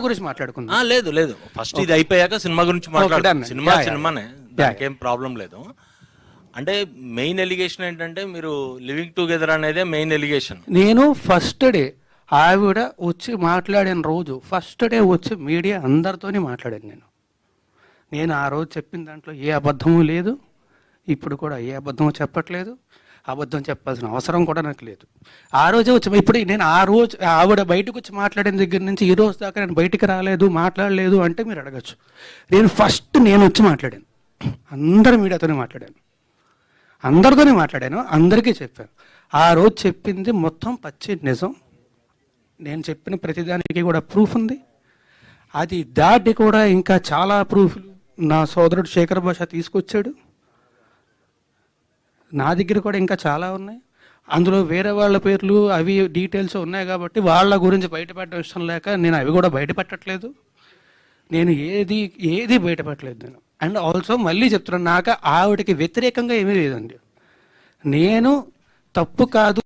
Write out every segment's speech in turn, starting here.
గురించి మాట్లాడుకుందాం. లేదు లేదు, ఫస్ట్ ఇది అయిపోయాక సినిమా గురించి మాట్లాడదాం. సినిమానే, దానికేం ప్రాబ్లం లేదు. అంటే మెయిన్ ఎలిగేషన్ ఏంటంటే మీరు లివింగ్ టుగెదర్ అనేదే మెయిన్ ఎలిగేషన్. నేను ఫస్ట్ డే ఆవిడ వచ్చి మాట్లాడిన రోజు ఫస్ట్ డే వచ్చి మీడియా అందరితోనే మాట్లాడాను. నేను ఆ రోజు చెప్పిన దాంట్లో ఏ అబద్ధము లేదు, ఇప్పుడు కూడా ఏ అబద్ధము చెప్పట్లేదు, అబద్ధం చెప్పాల్సిన అవసరం కూడా నాకు లేదు. ఆ రోజే వచ్చి ఇప్పుడు నేను ఆ రోజు ఆవిడ బయటకు వచ్చి మాట్లాడిన దగ్గర నుంచి ఈ రోజు దాకా నేను బయటికి రాలేదు, మాట్లాడలేదు అంటే మీరు అడగచ్చు. నేను వచ్చి మాట్లాడాను, అందరి మీడియాతోనే మాట్లాడాను, అందరితోనే మాట్లాడాను, అందరికీ చెప్పాను. ఆ రోజు చెప్పింది మొత్తం పచ్చి నిజం. నేను చెప్పిన ప్రతిదానికి కూడా ప్రూఫ్ ఉంది. అది దాటి కూడా ఇంకా చాలా ప్రూఫ్లు నా సోదరుడు శేఖర్ భాష తీసుకొచ్చాడు. నా దగ్గర కూడా ఇంకా చాలా ఉన్నాయి. అందులో వేరే వాళ్ళ పేర్లు అవి డీటెయిల్స్ ఉన్నాయి కాబట్టి వాళ్ళ గురించి బయటపెట్టడం ఇష్టం లేక నేను అవి కూడా బయటపెట్టట్లేదు. నేను ఏది బయటపెట్టలేదు నేను. అండ్ ఆల్సో మళ్ళీ చెప్తున్నాను, నాకు ఆవిడకి వ్యతిరేకంగా ఏమీ లేదండి. నేను తప్పు కాదు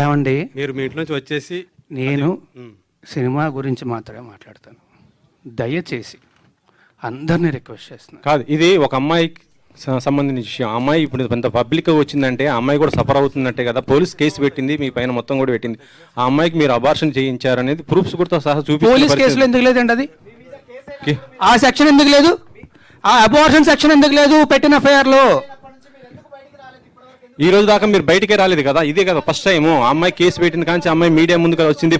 ఏమండి, మీరు మీ ఇంట్లో నుంచి వచ్చేసి నేను సినిమా గురించి మాత్రమే మాట్లాడతాను. దయచేసి అందరినీ రిక్వెస్ట్ చేస్తున్నాను. కాదు, ఇది ఒక అమ్మాయికి సంబంధించిన విషయం. అమ్మాయి ఇప్పుడు కొంత పబ్లిక్ వచ్చిందంటే ఆ అమ్మాయి కూడా సఫర్ అవుతుందంటే కదా, పోలీస్ కేసు పెట్టింది, మీ పైన మొత్తం కూడా పెట్టింది. ఆ అమ్మాయికి మీరు అబార్షన్ చేయించారనేది ప్రూఫ్స్ కూడా సహా చూపి పోలీస్ కేసులో ఎందుకు లేదండి? అది ఆ సెక్షన్ ఎందుకు లేదు? ఆ అబార్షన్ సెక్షన్ ఎందుకు లేదు పెట్టిన ఎఫ్ఐఆర్ లో? ఈ రోజు దాకా మీరు బయటికే రాలేదు కదా, ఇదే కదా ఫస్ట్ టైం. ఆ అమ్మాయి కేసు పెట్టింది కానీ అమ్మాయి మీడియా ముందుకు వచ్చింది,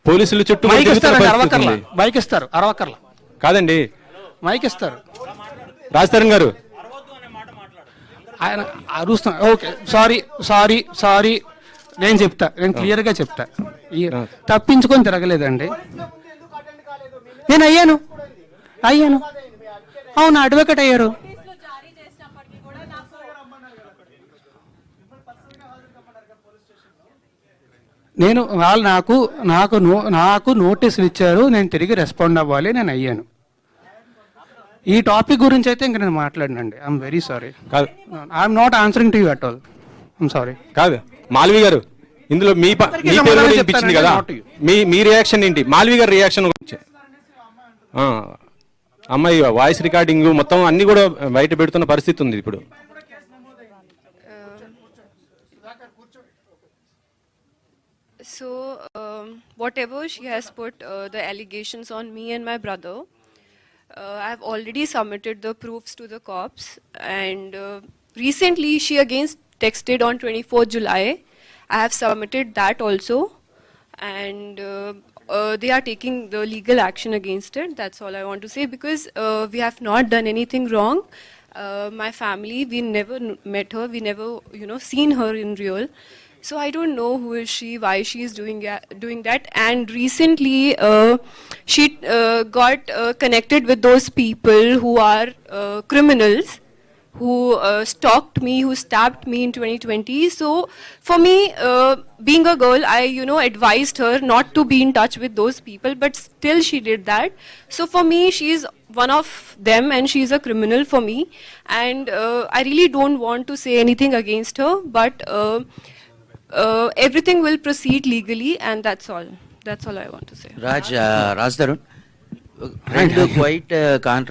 పోలీసులు చుట్టూ మైక్ ఇస్తారు. అరవకర్ల కాదండి, మైక్ ఇస్తారు. రాజతరణ్ గారు ఆయన అరుస్తున్నా. ఓకే, సారీ నేను క్లియర్గా చెప్తా. తప్పించుకొని తిరగలేదండి. నేను అయ్యాను. అవును, అడ్వకేట్ అయ్యారు. నేను వాళ్ళు నాకు నోటీసులు ఇచ్చారు, నేను తిరిగి రెస్పాండ్ అవ్వాలి, నేను అయ్యాను. ఈ టాపిక్ గురించి అయితే ఇంక నేను మాట్లాడినండి. I'm very sorry. కాదు, I'm not answering to you at all. I'm sorry. కాదు మాల్వి గారు, ఇందులో మీ వినిపించింది కదా, మీ రియాక్షన్ ఏంటి? మాల్వి గారి రియాక్షన్ గురించి. అమ్మాయి వాయిస్ రికార్డింగ్ మొత్తం అన్ని కూడా బయట పెడుతున్న పరిస్థితి ఉంది ఇప్పుడు. So, whatever she has put the allegations on me and my brother, I have already submitted the proofs to the cops, and recently she again texted on 24th July. I have submitted that also, and they are taking the legal action against it. That's all I want to say, because we have not done anything wrong. My family, we never met her, we never seen her in real. So I don't know who is she, why she is doing that. And recently she got connected with those people who are criminals, who stalked me, who stabbed me in 2020. So for me, being a girl, I advised her not to be in touch with those people, but still she did that. So for me, she is one of them, and she is a criminal for me. And I really don't want to say anything against her, but everything will proceed legally, and that's all I want to say. Raj Tarun, quite